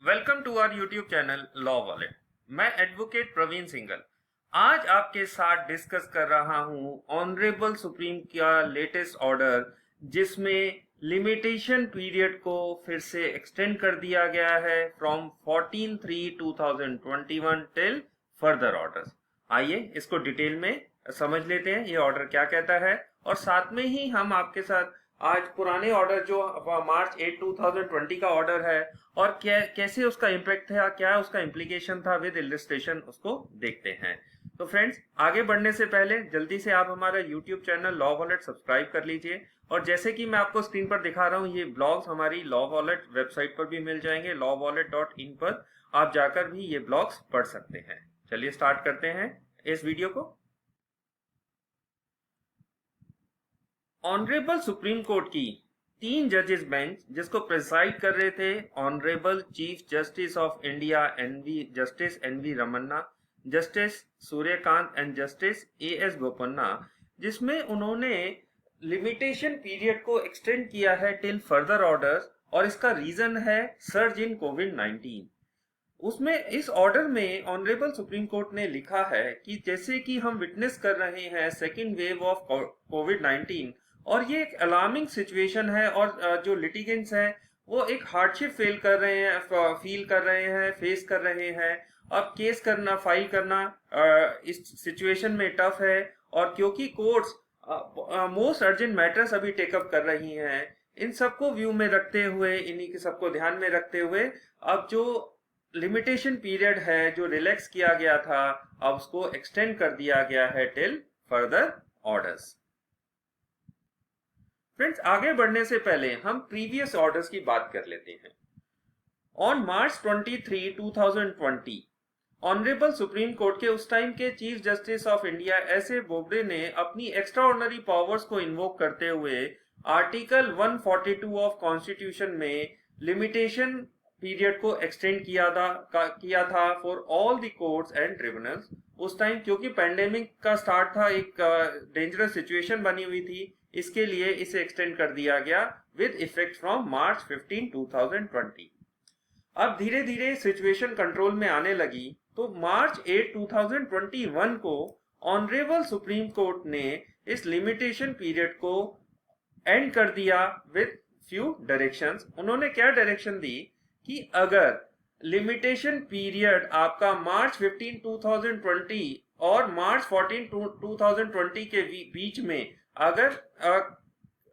Welcome to our YouTube channel law wallet. मैं advocate Praveen Singhal आज आपके साथ डिस्कस कर रहा हूं ऑनरेबल सुप्रीम का लेटेस्ट ऑर्डर, जिसमें लिमिटेशन पीरियड को फिर से एक्सटेंड कर दिया गया है फ्रॉम 14/3/2021 टिल फर्दर ऑर्डर्स। आइए इसको डिटेल में समझ लेते हैं, ये ऑर्डर क्या कहता है, और साथ में ही हम आपके साथ आज पुराने ऑर्डर जो मार्च 8 2020 का ऑर्डर है और कैसे उसका इम्पैक्ट था, क्या उसका इम्प्लीकेशन था विद इलिस्ट्रेशन, उसको देखते हैं। तो फ्रेंड्स, आगे बढ़ने से पहले जल्दी से आप हमारा YouTube channel law wallet subscribe कर लीजिए, और जैसे कि मैं आपको स्क्रीन पर दिखा रहा हूँ, ये ब्लॉग्स हमारी लॉ वॉलेट वेबसाइट पर भी मिल जाएंगे, lawwallet.in पर आप जाकर भी ये ब्लॉग्स पढ़ सकते हैं। चलिए स्टार्ट करते हैं इस वीडियो को। ऑनरेबल सुप्रीम कोर्ट की 3 जजेस बेंच, जिसको प्रिसाइड कर रहे थे honourable chief justice of India justice N V Ramana, justice Suryakant and justice A S Bopanna, जिसमें उन्होंने लिमिटेशन पीरियड को एक्सटेंड किया है टिल फर्दर ऑर्डर्स, और इसका रीजन है सर्ज इन कोविड-19। उसमें इस ऑर्डर में ऑनरेबल सुप्रीम कोर्ट ने लिखा है कि जैसे कि हम विटनेस कर रहे हैं सेकेंड वेव ऑफ कोविड-19, और ये एक अलार्मिंग सिचुएशन है, और जो लिटिगेंट्स हैं वो एक हार्डशिप फील कर रहे हैं, फेस कर रहे हैं। अब केस करना, फाइल करना इस सिचुएशन में टफ है, और क्योंकि कोर्ट्स मोस्ट अर्जेंट मैटर्स अभी टेकअप कर रही हैं, इन सबको व्यू में रखते हुए, इन्हीं के सबको ध्यान में रखते हुए अब जो लिमिटेशन पीरियड है जो रिलैक्स किया गया था, अब उसको एक्सटेंड कर दिया गया है टिल फर्दर ऑर्डर्स। फ्रेंड्स, आगे बढ़ने से पहले हम प्रीवियस ऑर्डर्स की बात कर लेते हैं। On March 23 2020 honourable supreme court के उस टाइम के chief justice of India एस.ए. Bobde ने अपनी एक्स्ट्राऑर्डिनरी पावर्स को इन्वोक करते हुए आर्टिकल 142 ऑफ कॉन्स्टिट्यूशन में लिमिटेशन पीरियड को एक्सटेंड किया था for all the courts and tribunals. उस टाइम क्योंकि पैंडेमिक का स्टार्ट था, एक डेंजरस सिचुएशन बनी हुई थी, इसके लिए इसे एक्सटेंड कर दिया गया विद इफेक्ट फ्रॉम मार्च 15 2020। अब धीरे धीरे सिचुएशन कंट्रोल में आने लगी, तो मार्च 8 2021 को ऑनरेबल सुप्रीम कोर्ट ने इस लिमिटेशन पीरियड को एंड कर दिया विद फ्यू डायरेक्शंस। उन्होंने क्या डायरेक्शन दी कि अगर लिमिटेशन पीरियड आपका मार्च 15 2020 और मार्च 14 2020 के बीच में अगर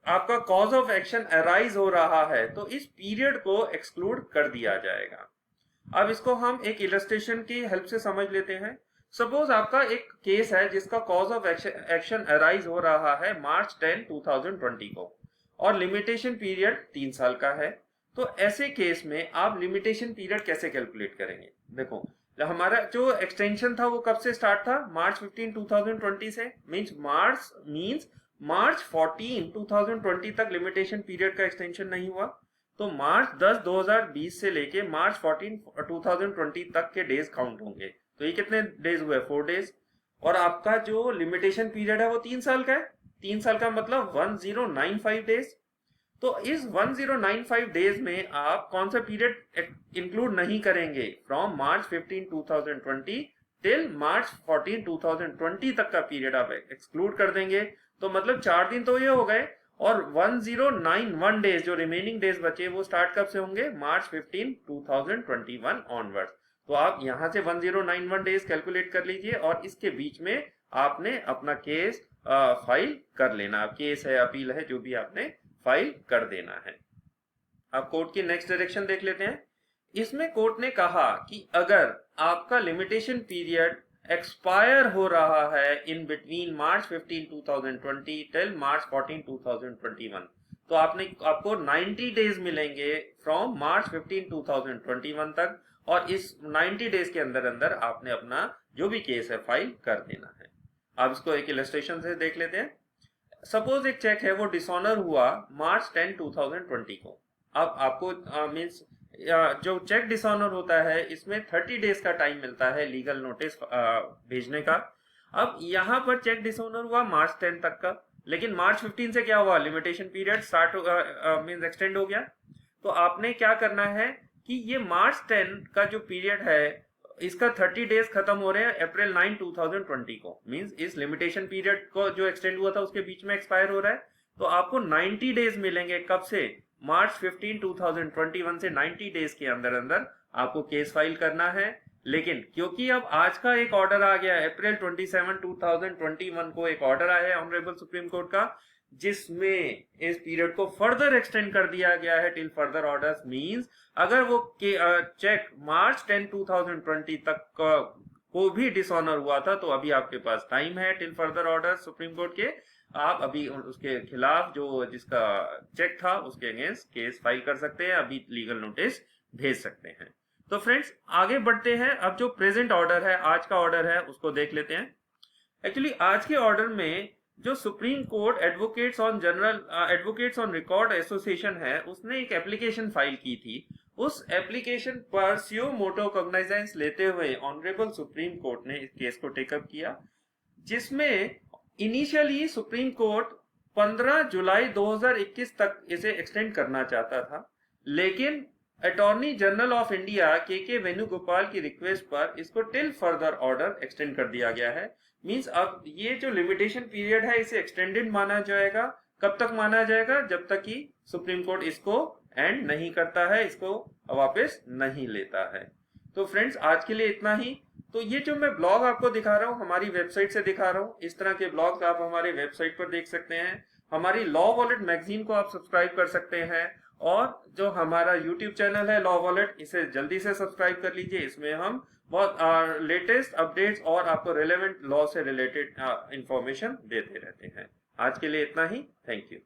आपका कॉज ऑफ एक्शन अराइज हो रहा है, तो इस पीरियड को एक्सक्लूड कर दिया जाएगा। अब इसको हम एक इलस्ट्रेशन की हेल्प से समझ लेते हैं। सपोज आपका एक केस है जिसका कॉज ऑफ एक्शन अराइज हो रहा है मार्च 10 2020 को, और लिमिटेशन पीरियड 3 साल का है। तो ऐसे केस में आप लिमिटेशन पीरियड कैसे कैलकुलेट करेंगे? देखो, हमारा जो एक्सटेंशन था वो कब से स्टार्ट था? मार्च 15 2020 से। मार्च 14 2020 तक लिमिटेशन पीरियड का एक्सटेंशन नहीं हुआ, तो मार्च 10 2020 से लेके मार्च 14 2020 तक के डेज काउंट होंगे। तो ये कितने डेज हुए? 4 डेज। और आपका जो लिमिटेशन पीरियड है वो 3 साल का है। 3 साल का मतलब 1095 डेज। तो इस 1095 डेज में आप कौन सा पीरियड इंक्लूड नहीं करेंगे? फ्रॉम मार्च 15 2020 टिल मार्च 14 2020 तक का पीरियड आप एक्सक्लूड कर देंगे। तो मतलब 4 दिन तो ये हो गए, और 1091 डेज जो रिमेनिंग डेज बचे वो स्टार्ट कब से होंगे? मार्च 15 2021 ऑनवर्ड। तो आप यहां से 1091 डेज कैलकुलेट कर लीजिए, और इसके बीच में आपने अपना केस फाइल कर लेना। केस है, अपील है, जो भी आपने फाइल कर देना है। अब कोर्ट की नेक्स्ट डायरेक्शन देख लेते हैं। इसमें कोर्ट ने कहा कि अगर आपका लिमिटेशन पीरियड एक्सपायर हो रहा है in between March 15 2020 till March 14 2021, तो आपको 90 डेज मिलेंगे फ्रॉम मार्च 15 2021 तक, और इस 90 डेज के अंदर अंदर आपने अपना जो भी केस है फाइल कर देना है। अब इसको एक इलस्ट्रेशन से देख लेते हैं। सपोज एक चेक है वो डिसऑनर हुआ मार्च 10 2020 को। अब आपको मींस जो चेक डिसऑनर होता है इसमें 30 डेज का टाइम मिलता है लीगल नोटिस भेजने का। अब यहाँ पर चेक डिसऑनर हुआ मार्च 10 तक का, लेकिन मार्च 15 से क्या हुआ? Limitation period start means extend हो गया। तो आपने क्या करना है कि ये मार्च 10 का जो पीरियड है इसका 30 डेज खत्म हो रहे हैं अप्रैल 9 2020 को, मींस इस लिमिटेशन पीरियड को जो एक्सटेंड हुआ था उसके बीच में एक्सपायर हो रहा है। तो आपको 90 डेज मिलेंगे, कब से? मार्च 15 2021 से 90 डेज के अंदर अंदर आपको केस फाइल करना है। लेकिन क्योंकि अब आज का एक ऑर्डर आ गया है, अप्रैल 27 2021 को एक ऑर्डर आया है ऑनरेबल सुप्रीम कोर्ट का, जिसमें इस पीरियड को फर्दर एक्सटेंड कर दिया गया है टिल फर्दर ऑर्डर्स। मींस अगर वो चेक मार्च 10 2020 तक को भी डिसऑनर हुआ था तो अभी आपके पास टाइम है till further order supreme court के, आप अभी उसके खिलाफ जो जिसका चेक था उसके अगेंस्ट केस फाइल कर सकते हैं, अभी लीगल नोटिस भेज सकते हैं। तो फ्रेंड्स आगे बढ़ते हैं, अब जो प्रेजेंट ऑर्डर है, आज का ऑर्डर है, उसको देख लेते हैं। एक्चुअली आज के ऑर्डर में जो supreme court advocates on record association है, उसने एक एप्लीकेशन फाइल की थी। उस एप्लीकेशन पर सियो मोटो कॉग्नाइजेंस लेते हुए ऑनरेबल सुप्रीम कोर्ट ने इस केस को टेकअप किया, जिसमें इनिशियली सुप्रीम कोर्ट 15 जुलाई 2021 तक इसे एक्सटेंड करना चाहता था, लेकिन अटॉर्नी जनरल ऑफ इंडिया के वेणुगोपाल की रिक्वेस्ट पर इसको टिल फर्दर ऑर्डर एक्सटेंड कर दिया गया है। मींस अब ये जो लिमिटेशन पीरियड है इसे एक्सटेंडेड माना जाएगा। कब तक माना जाएगा? जब तक कि सुप्रीम कोर्ट इसको एंड नहीं करता है, इसको वापस नहीं लेता है। तो फ्रेंड्स आज के लिए इतना ही। तो ये जो मैं ब्लॉग आपको दिखा रहा हूँ हमारी वेबसाइट से दिखा रहा हूँ, इस तरह के ब्लॉग्स आप हमारे वेबसाइट पर देख सकते हैं। हमारी लॉ वॉलेट मैगजीन को आप सब्सक्राइब कर सकते हैं, और जो हमारा यूट्यूब चैनल है लॉ वॉलेट, इसे जल्दी से सब्सक्राइब कर लीजिए। इसमें हम बहुत लेटेस्ट अपडेट्स और आपको रिलेवेंट लॉ से रिलेटेड इंफॉर्मेशन देते रहते हैं। आज के लिए इतना ही। Thank you.